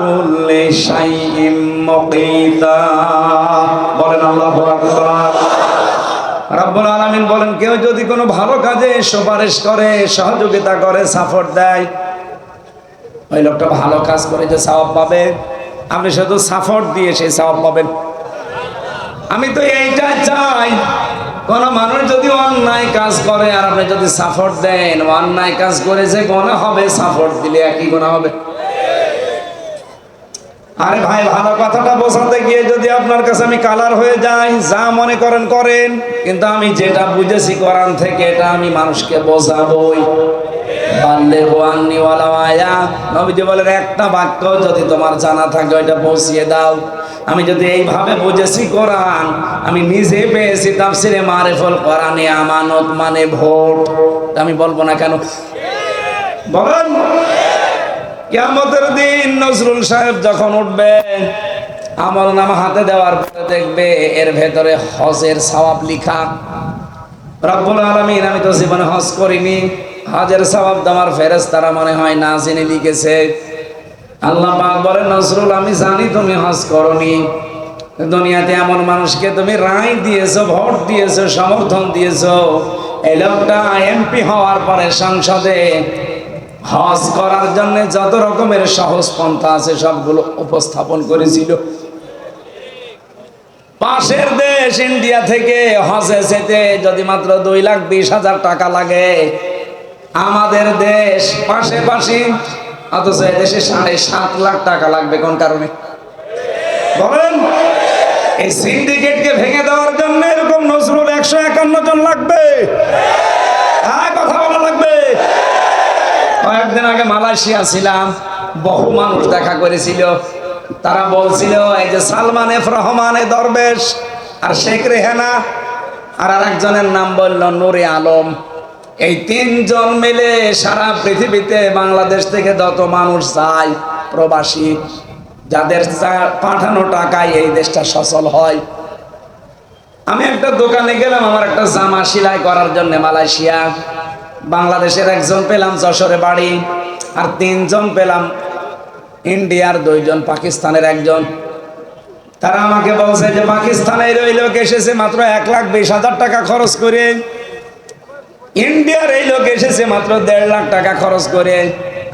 কুল্লি শাইইন মুকিতা। বলেন আল্লাহু আকবার। রব্বুল আলামিন বলেন, কেউ যদি কোনো ভালো কাজে সুপারিশ করে, সহযোগিতা করে, সাপোর্ট দেয়, ওই লোকটা ভালো কাজ করে যে সওয়াব পাবে, আপনি শুধু সাপোর্ট দিয়ে সেই সওয়াব পাবেন। আমি তো এইটা চাই, কোন মানুষ যদি অন্যায় কাজ করে আর আপনি যদি সাপোর্ট দেন, অন্যায় কাজ করে যে গুনাহ হবে, সাপোর্ট দিলে একই গুনাহ হবে। আরে ভাই, ভালো কথাটা বোঝাতে গিয়ে যদি আপনার কাছে আমি কালার হয়ে যাই, যা মনে করেন করেন, কিন্তু আমি যেটা বুঝেছি কোরআন থেকে, এটা আমি মানুষকে বোঝাবই। বাল্লিগু আন্নী ওয়ালাউ আয়া, নবীজি বলেন একটা বাক্য যদি তোমার জানা থাকে ওইটা পৌঁছিয়ে দাও। আমি যদি এইভাবে বুঝেছি কোরআন, আমি নিজে পেয়েছি তাফসিরে মারিফুল কোরআনে আমানত মানে ভোট, আমি বলবো না কেন? বলেন। কিয়ামতের দিন নজরুল সাহেব যখন উঠবে, আমলনামা হাতে দেওয়ার পরে দেখবে এর ভেতরে হজের সওয়াব লিখা। রব্বুল আলামিন, আমি তো জীবনে হজ করিনি, হজের সওয়াব আমার ফেরেশতারা মনে হয় না জেনে লিখেছে। আল্লাহ পাক বলেন, নজরুল আমি জানি তুমি হজ করনি, দুনিয়াতে এমন মানুষকে তুমি রায় দিয়েছো, ভোট দিয়েছো, সমর্থন দিয়েছো, এই লোকটা এমপি হওয়ার পরে সংসদে হজ করার জন্য যত রকমের সহজ পন্থা আছে সবগুলো উপস্থাপন করেছিল। পাশের দেশ ইন্ডিয়া থেকে হজে যেতে যদি মাত্র 2,20,000 টাকা লাগে, আমাদের দেশ পাশাপাশি, অথচ দেশে 7.5 লাখ টাকা লাগবে। কোন কারণে বলেন? এই সিন্ডিকেটকে ভেঙে দেওয়ার জন্য এরকম নজরুল 151 জন লাগবে। কথা বলা লাগবে। কয়েকদিন আগে মালয়েশিয়া ছিলাম, বহু মানুষ দেখা করেছিল। তারা বলছিল এই যে সালমান এফ রহমান দরবেশ আর শেখ রেহানা আর আরেকজনের নাম বলল নূরে আলম, এই 3 জন মিলে সারা পৃথিবীতে বাংলাদেশ থেকে যত মানুষ যায় প্রবাসী, যাদের পাঠানো টাকায় এই দেশটা সচল হয়। আমি একটা দোকানে গেলাম আমার একটা জামা সেলাই করার জন্য মালয়েশিয়া। বাংলাদেশের একজন পেলাম, যশোরে বাড়ি, আর 3 জন পেলাম ইন্ডিয়ার, 2 জন পাকিস্তানের একজন। তারা আমাকে বলছে যে পাকিস্তানের ওই লোক এসেছে মাত্র 1,20,000 টাকা খরচ করে, ইন্ডিয়ার এই লোক এসেছে মাত্র 1.5 লাখ টাকা খরচ করে,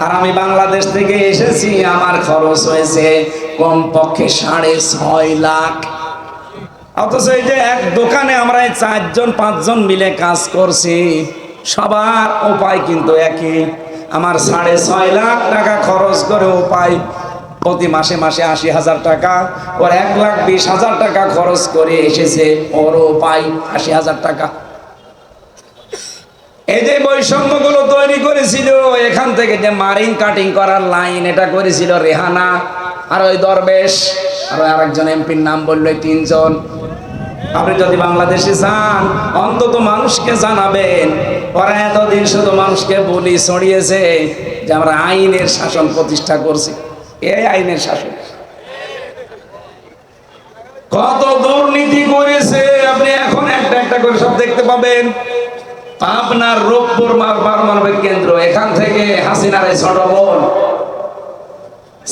আর আমি বাংলাদেশ থেকে এসেছি, আমার খরচ হয়েছে কমপক্ষে 6.5 লাখ। অথচ এই যে এক দোকানে আমরা 4 জন 5 জন মিলে কাজ করছি, সবার উপায় কিন্তু একই। আমার 6.5 লাখ টাকা খরচ করে উপায় প্রতি মাসে মাসে 80,000 টাকা, ওর 1,20,000 টাকা খরচ করে এসেছে, ওর উপায় 80,000 টাকা। এই যে বৈষম্যগুলো তৈরি করেছিল, এখান থেকে যে মারিং কাটিং করার লাইন, এটা করেছিল রেহানা আর ওই দরবেশ আর আরেকজন এমপির নাম বললো, 3 জন। আপনি যদি বাংলাদেশে যান অন্তত মানুষকে জানাবেন, ওরা এতদিন শুধু মানুষকে বলি ছড়িয়েছে যে আমরা আইনের শাসন প্রতিষ্ঠা করছি। এই আইনের শাসন কত দুর্নীতি করেছে আপনি এখন একটা একটা করে সব দেখতে পাবেন। আপনার রূপপুর পারমাণবিক কেন্দ্র, এখান থেকে হাসিনার এই ছোট বোন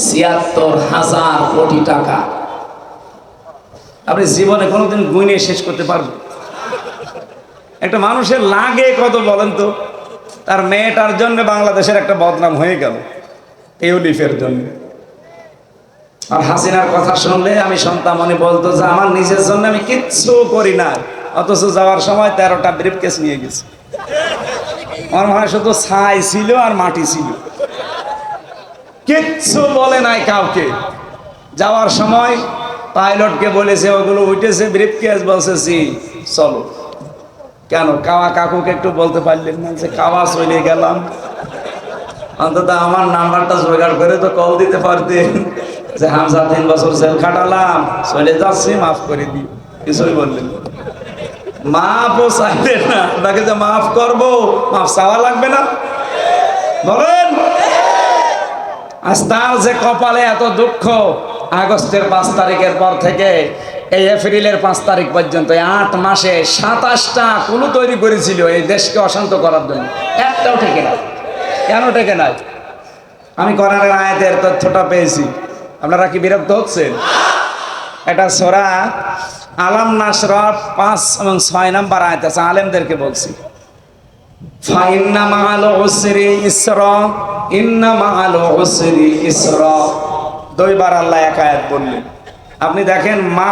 76,000 কোটি টাকা। আপনি জীবনে কোনোদিন গুণে শেষ করতে পারবেন? একটা মানুষের লাগে কত বলেন তো? তার মেয়েটার জন্য বাংলাদেশের একটা বদনাম হয়ে গেল, টিউলিপের জন্য। আর হাসিনার কথা শুনলে আমি সন্তান মনে বলতো যে আমার নিজের জন্য আমি কিচ্ছু করি না, অথচ যাওয়ার সময় 13টা ব্রিফকেস নিয়ে গেছে। আমার মনে হয় শুধু ছাই ছিল আর মাটি ছিল, কিচ্ছু বলে নাই কাউকে। যাওয়ার সময় পাইলটকে বলেছে, ওগুলো উঠেছে ব্রিফকেস, বলছে জি চলো। কেন কাওয়া কাকুকে একটু বলতে পারলেন না যে কাওয়া চলে গেলাম? অন্তত আমার নাম্বারটা জোগাড় করে তো কল দিতে পারতেন যে হামজা 3 বছর জেল খাটালাম, চলে যাচ্ছি, মাফ করে দিই। কিছুই বললেন, মাফও চাইলেন না। তাকে যে মাফ করবো, মাফ চাওয়া লাগবে না বলেন? আজ তার যে কপালে এত দুঃখ, আগস্টের 5 তারিখের পর থেকে এই এপ্রিলের 5 তারিখ পর্যন্ত 8 মাসে 27টা কুলু তৈরি করেছিল এই দেশকে অশান্ত করার জন্য, একটাও ঠেকে না। কেন ঠেকে নাই? আমি কোরআনের আয়াতের তথ্যটা পেয়েছি। আপনারা কি বিরক্ত হচ্ছেন? এটা সূরা আলাম নাসরা 5 এবং 6 নম্বর আয়াত আছে, আলেমদেরকে বলছি, ফাইন্না মাআল উসরি ইসরা, ইন্না মাআল উসরি ইসরা। 2 বার আল্লাহ এক আয়াত বললেন। আপনি দেখেন মা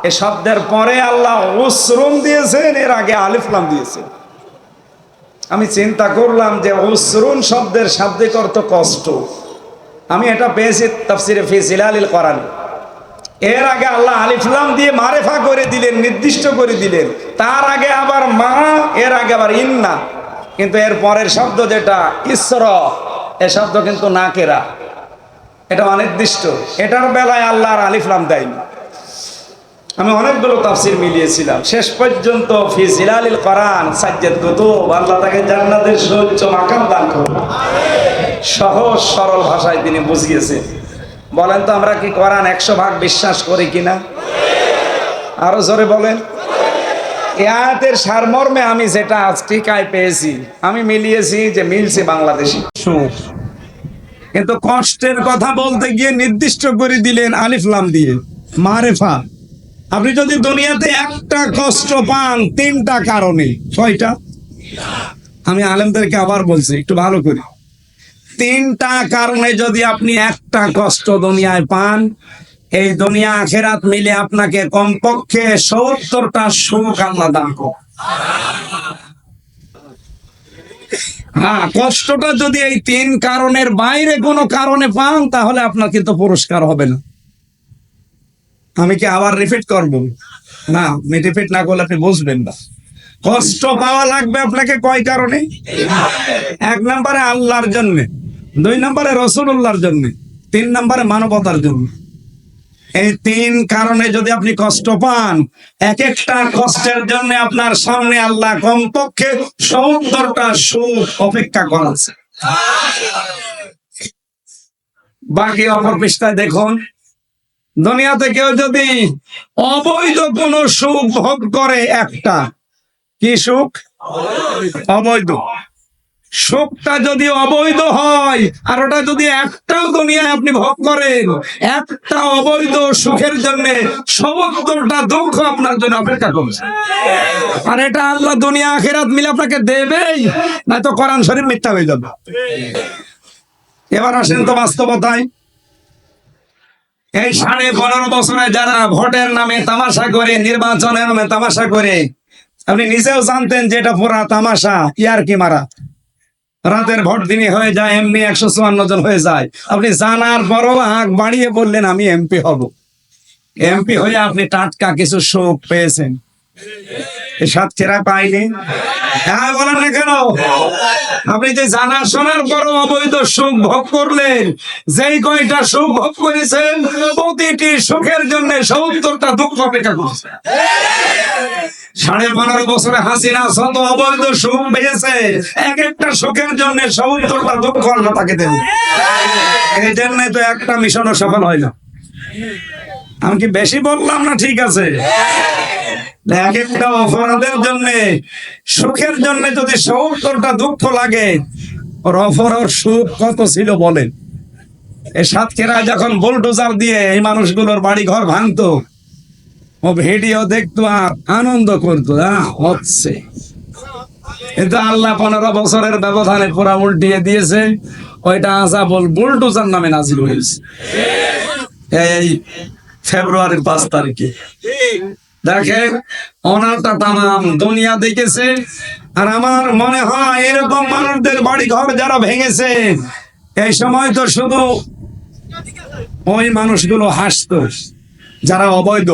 এ শব্দের পরে আল্লাহ উসরুন দিয়েছেন, এর আগে আলিফ লাম দিয়েছেন। আমি চিন্তা করলাম যে উসরুন শব্দের শাব্দিক অর্থ কষ্ট। আমি এটা পেয়েছি তাফসিরে ফি জিলালিল কোরআন। এর আগে আল্লাহ আলিফ লাম দিয়ে মারেফা করে দিলেন, নির্দিষ্ট করে দিলেন। তার আগে আবার মা, এর আগে আবার ইন্না। কিন্তু এর পরের শব্দ যেটা ইসরা, এ শব্দ কিন্তু নাকেরা, এটা অনির্দিষ্ট। এটার বেলায় আল্লাহ আর আলিফ লাম দেয়নি। আমি অনেকগুলো তাফসির মিলিয়েছিলাম, শেষ পর্যন্ত ফি জিলালিল কোরআন সাজ্জাদ কুতুব, আল্লাহ তাকে জান্নাতের সুউচ্চ মাকাম দান করুন। সহজ সরল ভাষায় তিনি বুঝিয়েছেন। বলেন তো আমরা কি কোরআন 100 ভাগ বিশ্বাস করি কিনা? আরো জোরে বলেন। এই আয়াতের সারমর্মে আমি যেটা আজ টিকায় পেয়েছি, আমি মিলিয়েছি যে মিলছে বাংলাদেশি সুখ। কিন্তু কষ্টের কথা বলতে গিয়ে নির্দিষ্ট করে দিলেন আলিফ লাম দিয়ে, মারেফা। আপনি যদি দুনিয়াতে একটা কষ্ট পান 3টা কারণে, 6টা, আমি আলেমদেরকে আবার বলছি একটু ভালো করে, 3টা কারণে যদি আপনি একটা কষ্ট দুনিয়ায় পান, এই দুনিয়া আখেরাত মিলে আপনাকে কমপক্ষে 70টা সুখ আল্লাহ দান করবে। হ্যাঁ, কষ্টটা যদি এই 3 কারণের বাইরে কোনো কারণে পান, তাহলে আপনার কিন্তু পুরস্কার হবে না। আমি কি আবার রিপিট করব? না, আমি রিপিট না করলে আপনি বুঝবেন না। কষ্ট পাওয়া লাগবে আপনাকে কয় কারণে? 1 নম্বরে আল্লাহর জন্য, 2 নম্বরে রাসূলুল্লাহর জন্য, 3 নম্বরে মানবতার জন্য। এই 3 কারণে যদি আপনি কষ্ট পান, এক একটা কষ্টের জন্য আপনার সামনে আল্লাহ কমপক্ষে 70টা সুখ অপেক্ষা করেছে। বাকি অপর পৃষ্ঠায় দেখুন, দুনিয়াতে কেউ যদি অবৈধ কোন সুখ ভোগ করে, একটা কি সুখ? অবৈধ সুখটা যদি অবৈধ হয়, আর ওটা যদি একটাও দুনিয়ায় আপনি ভোগ করেন, একটা অবৈধ সুখের জন্য 70টা দুঃখ আপনার জন্য অপেক্ষা করছে। আর এটা আল্লাহ দুনিয়া আখিরাত মিলে আপনাকে দেবেই, না তো কোরআন শরীফ মিথ্যা হয়ে যাবে। এবার আসেন তো বাস্তবতায়। এই 15.5 বছরে যারা ভোটের নামে তামাশা করে, নির্বাচনের নামে তামাশা করে, আপনি নিজেও জানতেন যে এটা পুরা তামাশা, ইয়ার কি মারা। রাতের ভোট দিনে হয়ে যায় এমপি, 154 জন হয়ে যায়। আপনি জানার পরও আগ বাড়িয়ে বললেন আমি এমপি হব। এমপি হয়ে আপনি টাটকা কিছু সুখ পেয়েছেন, এই সাতক্ষীরা পাইনি। হ্যাঁ, বলেন না কেন? আপনি যে জানা শোনার পরও অবৈধ সুখ ভোগ করলেন, যেই কয়টা সুখ ভোগ করেছেন, প্রতিটি সুখের জন্য 70টা দুঃখ অপেক্ষা করছে। 15.5 বছরে হাসিনা শত অবৈধ সুখ পেয়েছে, এক একটা সুখের জন্য 70টা দুঃখ আল্লাহ তাকে দেবে। এই জন্য তো একটা মিশনও সফল হয় না। আমি কি বেশি বললাম না? ঠিক আছে, এক একটা অপরাধের জন্য, সুখের জন্য যদি 70টা দুঃখ লাগে, ওর অপরাধ সুখ কত ছিল বলেন? এই সাতক্ষীরায় যখন বুলডোজার দিয়ে এই মানুষগুলোর বাড়ি ঘর ভাঙতো, ও ভিডিও দেখতো আর আনন্দ করতো, হচ্ছে। কিন্তু আল্লাহ 15 বছরের ব্যবধানে পুরা উল্টিয়ে দিয়েছে। ওইটা আযাবুল বুলডোজার নামে নাজিল হয়েছে এই ফেব্রুয়ারির 5 তারিখে। দেখেন, অনারটা তামাম দুনিয়া দেখেছে। আর আমার মনে হয় এরকম মানুষদের বাড়ি ঘর যারা ভেঙেছে, এই সময় তো শুধু ওই মানুষগুলো হাসতো যারা অবৈধ।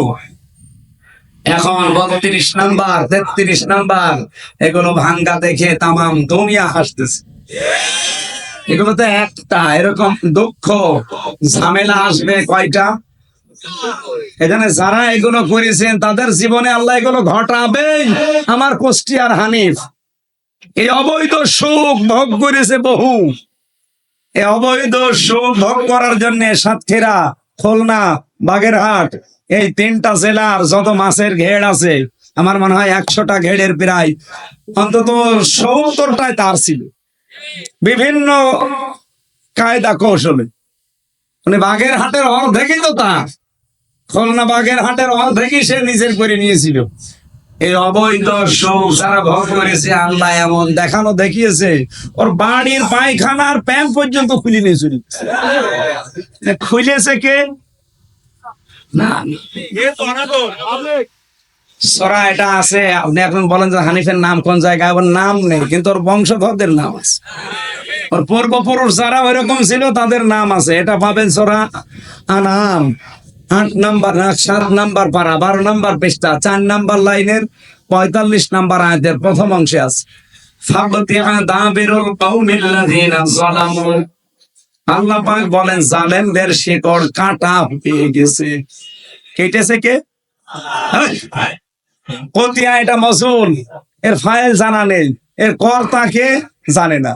এখন 32 নাম্বার 33 নাম্বার এগুলো ভাঙ্গা দেখে তামাম দুনিয়া হাসতেছে। এগুলো তো একটা এরকম দুঃখ ঝামেলা আসবে কয়টা? এখানে যারা এগুলো করেছেন তাদের জীবনে আল্লাহ এগুলো ঘটাবেই। আমার কুষ্টিয়ার হানিফ এই অবৈধ সুখ ভোগ করেছে বহু। এই অবৈধ সুখ ভোগ করার জন্য সাতক্ষীরা, খুলনা, বাগেরহাট, এই 3টা জেলার যত মাছের ঘেড় আছে, আমার মনে হয় 100টা ঘেড়ের প্রায় অন্তত 70টায় তার ছিল, বিভিন্ন কায়দা কৌশলে। মানে বাগেরহাটের অর্ধেকই তো তার, খুলনা বাগেরহাটের অর্ধেকই সে নিজের করে নিয়েছিল। এই অবৈধ সুখ যারা ভোগ করেছে, আল্লাহ এমন দেখানো দেখিয়েছে, ওর বাড়ির পায়খানার প্যান্ট পর্যন্ত খুলে নিয়েছিল। খুলেছে কে? না, সরা এটা আছে। আপনি এখন বলেন যে হানিফের নাম কোন জায়গায়, ওর নাম নেই, কিন্তু ওর বংশধরদের নাম আছে। ওর পূর্বপুরুষ যারা ওইরকম ছিল তাদের নাম আছে। এটা পাবেন সরা আনাম 8 নাম্বার 7 নাম্বার পারা 12 নাম্বার পৃষ্ঠা 4 নাম্বার লাইনের 45 নাম্বার আয়াতের প্রথম অংশে আছে। আল্লাহ পাক বলেন জালেমদের শিকড় কাটা পেয়ে গেছে। কেটেছে কে? কতিয়া এটা মজুল, এর ফাইল জানা নেই, এর কর্তাকে জানে না।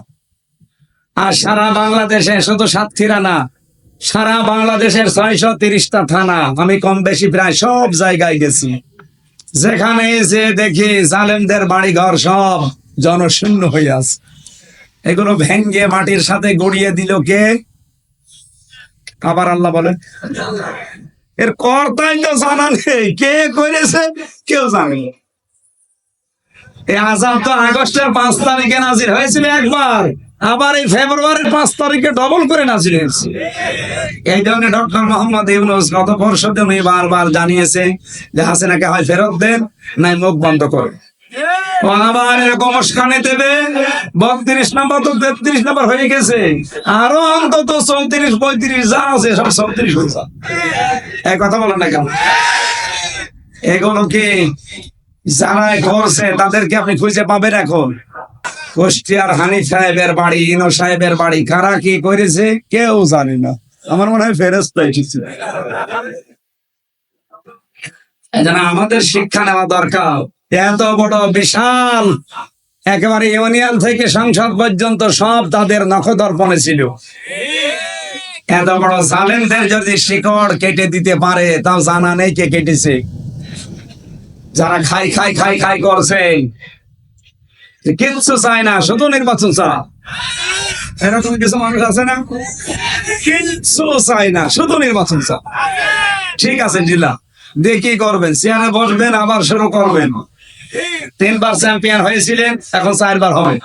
আর সারা বাংলাদেশে শুধু সাতক্ষীরা না, সারা বাংলাদেশের 630টা থানা, আমি কম বেশি প্রায় সব জায়গায় গেছি। যেখানে যে দেখি জালেমদের বাড়ি ঘর সব জনশূন্য হয়ে আছে, এগুলো ভেঙ্গে মাটির সাথে গড়িয়ে দিল কে? আবার আল্লাহ বলে এর কর্তাই তো জানা নেই, কে করেছে কেউ জানে না। এই আযাব তো আগস্টের 5 তারিখে নাজিল হয়েছিল একবার, আবার এই ফেব্রুয়ারির 5 তারিখে ডবল করে নাজিল হয়েছে। এই জন্য ডক্টর মোহাম্মদ ইউনূস গত পরশু দিন বারবার জানিয়েছে যে হাসিনাকে হয় ফেরত দেন, নাই মুখ বন্ধ করে। ও আবার এরকম উস্কানি দেবে। 32 নম্বর তো 33 নম্বর হয়ে গেছে, আরো অন্তত 34 35 যা আছে সব 34 হয়েছে। এই কথা বলেন না কেন? এগুলো কি যারা করছে তাদেরকে আপনি খুঁজে পাবেন এখন? কুষ্টিয়ার হানিফ সাহেবের বাড়ি, ইনো সাহেবের বাড়ি, কারা কি করেছে কেউ জানে না। আমার মনে হয় ফেরেশতা এসেছে। এজন্য আমাদের শিক্ষা নেওয়া দরকার। এত বড় বিশাল একেবারে ইউনিয়ন থেকে সংসদ পর্যন্ত সব তাদের নখদর্পণে ছিল। এত বড় জালেমদের যদি শিকড় কেটে দিতে পারে, তাও জানা নেই কে কেটেছে। যারা খাই খাই খাই খাই করছে, কিচ্ছু চায় না, শুধু নির্বাচন চায়। এরকম কিছু মানুষ আছে না, কিচ্ছু চায় না, শুধু নির্বাচন চায়। ঠিক আছে জিলা, দিয়ে কি করবেন? চেয়ারে বসবেন, আবার শুরু করবেন। 3 বার চ্যাম্পিয়ন হয়েছিলেন, এখন 4 বার হবে।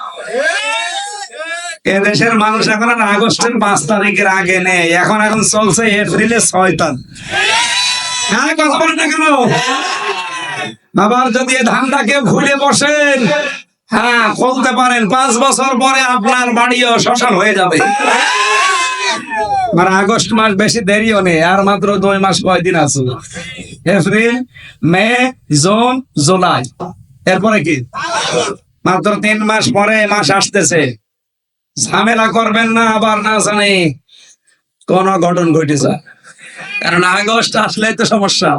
এদেশের মানুষ এখন আর আগস্টের 5 তারিখের আগে নেই, এখন চলছে এপ্রিলের 6 তারিখ। হ্যাঁ, কথা বলেন না কেন? আবার যদি ধানটাকে ভুলে বসেন, হ্যাঁ বলতে পারেন 5 বছর পরে আপনার বাড়িও শ্মশান হয়ে যাবে। মানে আগস্ট মাস বেশি দেরিও নেই, আর মাত্র 2 মাস কয়দিন আছে? এপ্রিল, মে, জুন, জুলাই, এরপরে কি মাত্র 3 মাস পরে মাস আসতেছে। ঝামেলা করবেন না আবার না জানি কোন ঘটন ঘটেছে, কারণ আগস্ট আসলে তো সমস্যা।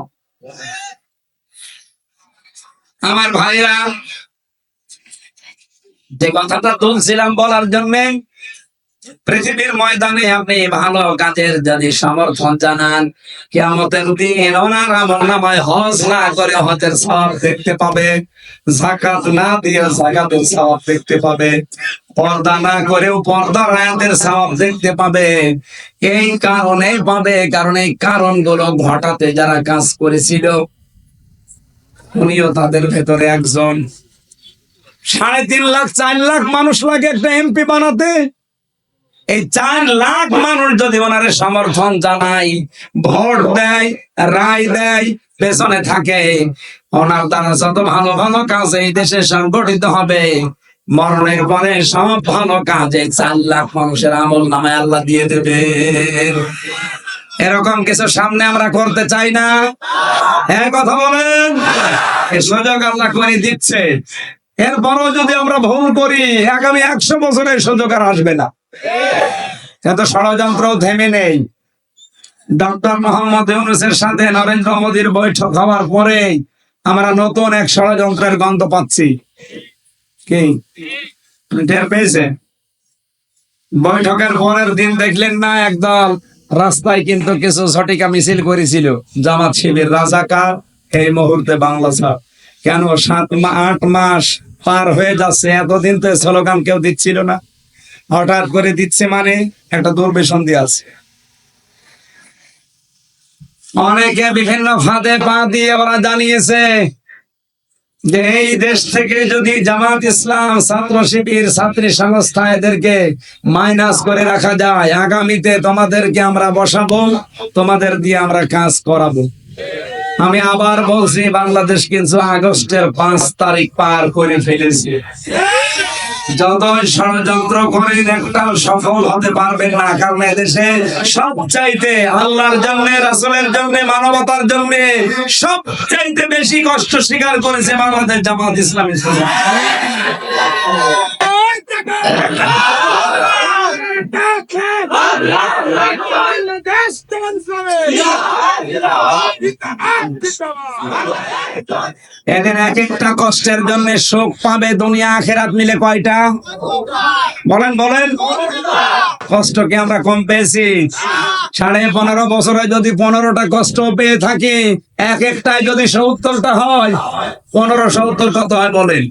আমার ভাইরা, যে কথাটা তুলছিলাম বলার জন্য, পৃথিবীর ময়দানে আপনি ভালো কাজের যদি সমর্থন জানান, কিয়ামতের দিন ওনার আমলনামায় হজ না করে হজের সওয়াব দেখতে পাবে, যাকাত না দিয়ে যাকাতের সওয়াব দেখতে পাবে, পর্দা না করেও পর্দার আয়াতের সওয়াব দেখতে পাবে। এই কারণেই পাবে, কারণ এই কারণগুলো ঘটাতে যারা কাজ করেছিল উনিও তাদের ভেতরে একজন। 3.5 লাখ 4 লাখ মানুষ লাগে একটা এমপি বানাতে। এই 4 লাখ মানুষ যদি ওনারে সমর্থন জানাই, ভোট দেয়, রায় দেয়, পেছনে থাকে, ওনার দ্বারা যত ভালো ভালো কাজ এই দেশে সংগঠিত হবে, মরণের পরে সব ভালো কাজে 4 লাখ মানুষের আমল নামায় আল্লাহ দিয়ে দেবে। এরকম কিছু সামনে আমরা করতে চাই না। হ্যাঁ, কথা বলেন। এই সুযোগ আল্লাহ করে দিচ্ছে। এরপরও যদি আমরা ভুল করি, আগামী 100 বছরের সুযোগ আর আসবে না। এত ষড়যন্ত্র থেমে নেই। ডক্টর মোহাম্মদ ইউনূসের সাথে নরেন্দ্র মোদীর বৈঠক হওয়ার পরে আমরা নতুন এক ষড়যন্ত্রের গন্ধ পাচ্ছি। কি টের পেয়েছে? বৈঠকের পরের দিন দেখলেন না, একদল রাস্তায় কিন্তু কিছু ঝটিকা মিছিল করেছিল, জামাত শিবির রাজাকার এই মুহূর্তে বাংলা ছাড়। কেন 7-8 মাস পার হয়ে যাচ্ছে, এতদিন তো স্লোগান কেউ দিচ্ছিল না, হঠাৎ করে দিচ্ছে, মানে একটা দুর্বিসন্ধি আছে। অনেকে বিভিন্ন ফাঁদে পা দিয়ে ওরা জানিয়েছে যে এই দেশ থেকে যদি জামাত ইসলাম, ছাত্র শিবির, ছাত্রী সংস্থা এদেরকে মাইনাস করে রাখা যায়, আগামীতে তোমাদেরকে আমরা বসাবো, তোমাদের দিয়ে আমরা কাজ করাবো। আমি আবার বলছি, বাংলাদেশ কিন্তু আগস্টের 5 তারিখ পার করে ফেলেছে। যত ষড়যন্ত্র করেন একটাও সফল হতে পারবে না, কারণ এদেশে সবচাইতে আল্লাহর জন্য, রাসূলের জন্য, মানবতার জন্য সবচাইতে বেশি কষ্ট স্বীকার করেছে বাংলাদেশ জামাত ইসলামী। এদের এক একটা কষ্টের জন্য শোক পাবে দুনিয়া আখেরাত মিলে কয়টা? বলেন বলেন। কষ্ট কি আমরা কম পেয়েছি? 15.5 বছরে যদি 15টা কষ্ট পেয়ে থাকি, এক একটাই যদি 70টা হয়, 15 70 কত হয় বলেন?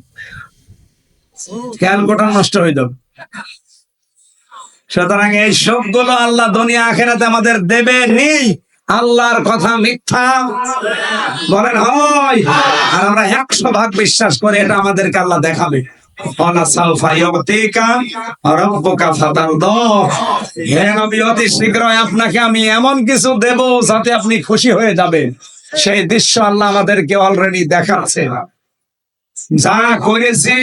ক্যালকুলেটর নষ্ট হয়ে যাবে। সুতরাং এই সবগুলো আল্লাহ দুনিয়া আখেরাতে আমাদের দেবে নি। আল্লাহর কথা মিথ্যা বলেন হয়, আর আমরা 100 ভাগ বিশ্বাস করে এটা আমাদেরকে আল্লাহ দেখাবে। শীঘ্রই আপনাকে আমি এমন কিছু দেব যাতে আপনি খুশি হয়ে যাবেন। সেই দৃশ্য আল্লাহ আমাদেরকে অলরেডি দেখাচ্ছে। যা করেছি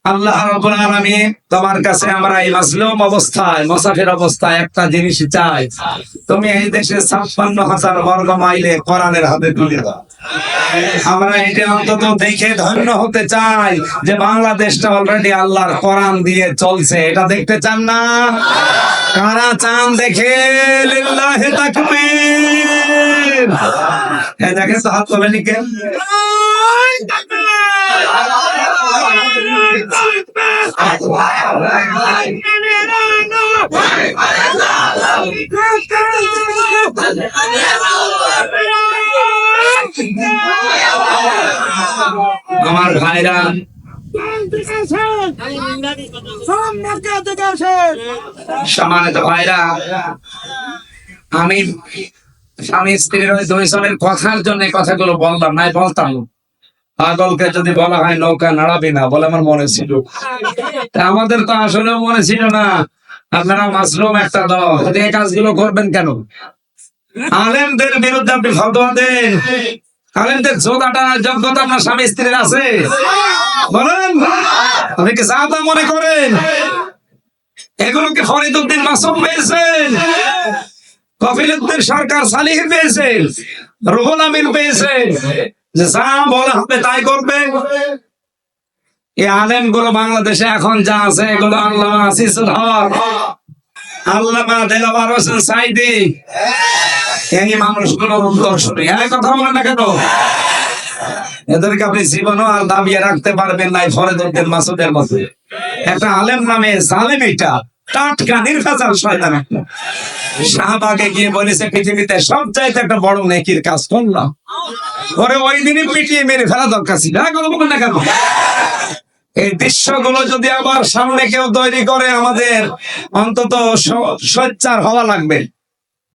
আল্লাহ রাব্বুল আলামিন তোমার কাছে আমরা এই মাজলুম অবস্থায়, মুসাফির অবস্থায় একটা জিনিস চাই, তুমি এই দেশে 56,000 বর্গ মাইলে কোরআনের হাতে তুলে দাও। আমরা এটা অন্তত দেখে ধন্য হতে চাই যে বাংলাদেশটা অলরেডি আল্লাহর কোরআন দিয়ে চলছে। এটা দেখতে চান না? কারা চান দেখে? লিল্লাহি তাকবীর। এই দেখেন তো হাত তোলেন কেন? আমার ভাইরা, সম্মানিত ভাইরা, আমি স্বামী স্ত্রীর ওই 2 জনের কথার জন্য কথাগুলো বললাম, নাই বলতাম। পাগলকে যদি বলা হয় নৌকা নাড়াবি না, বলে আমার মনে ছিল। আমাদের তো আসলে মনে ছিল না। আপনারা মাজলুম একটা দল, এই কাজগুলো করবেন কেন? আলেমদের বিরুদ্ধে আপনি ফতোয়া দেন। আলেমদের যোগ্যতা যোগ্যতা আপনার স্বামী স্ত্রীর আছে? বলেন, আপনি কি জাতা মনে করেন এগুলোকে ফরিদউদ্দিন মাসুম পেয়েছেন, কফিলউদ্দিন সরকার সালিহ পেয়েছেন, রুহুল আমিন পেয়েছেন, যে যা বলা হবে তাই করবে? এই আলেম গুলো বাংলাদেশে এখন যা আছে এগুলো আল্লামা আসিসুল হক, আল্লামা দেলাওয়ার হোসেন সাইদি, এই মানুষগুলোর উত্তরসূরি। এই কথা বলেন না কেন? এদেরকে আপনি জীবনও আর দাবিয়ে রাখতে পারবেন না ফরিদউদ্দিন মাসুদের মতো একটা আলেম নামে জালেম। এটা টাটকা নির্বাচন শয়তান একটা। শাহবাগে গিয়ে বলেছে পৃথিবীতে সবচাইতে একটা বড় নেকির কাজ করলাম, ওরে ওই দিনই পিটিয়ে মেরে ফেলা দরকার ছিল। বলেন না কেন? এই দৃশ্যগুলো যদি আবার সামনে কেউ তৈরি করে, আমাদের অন্তত সোচ্চার হওয়া লাগবে।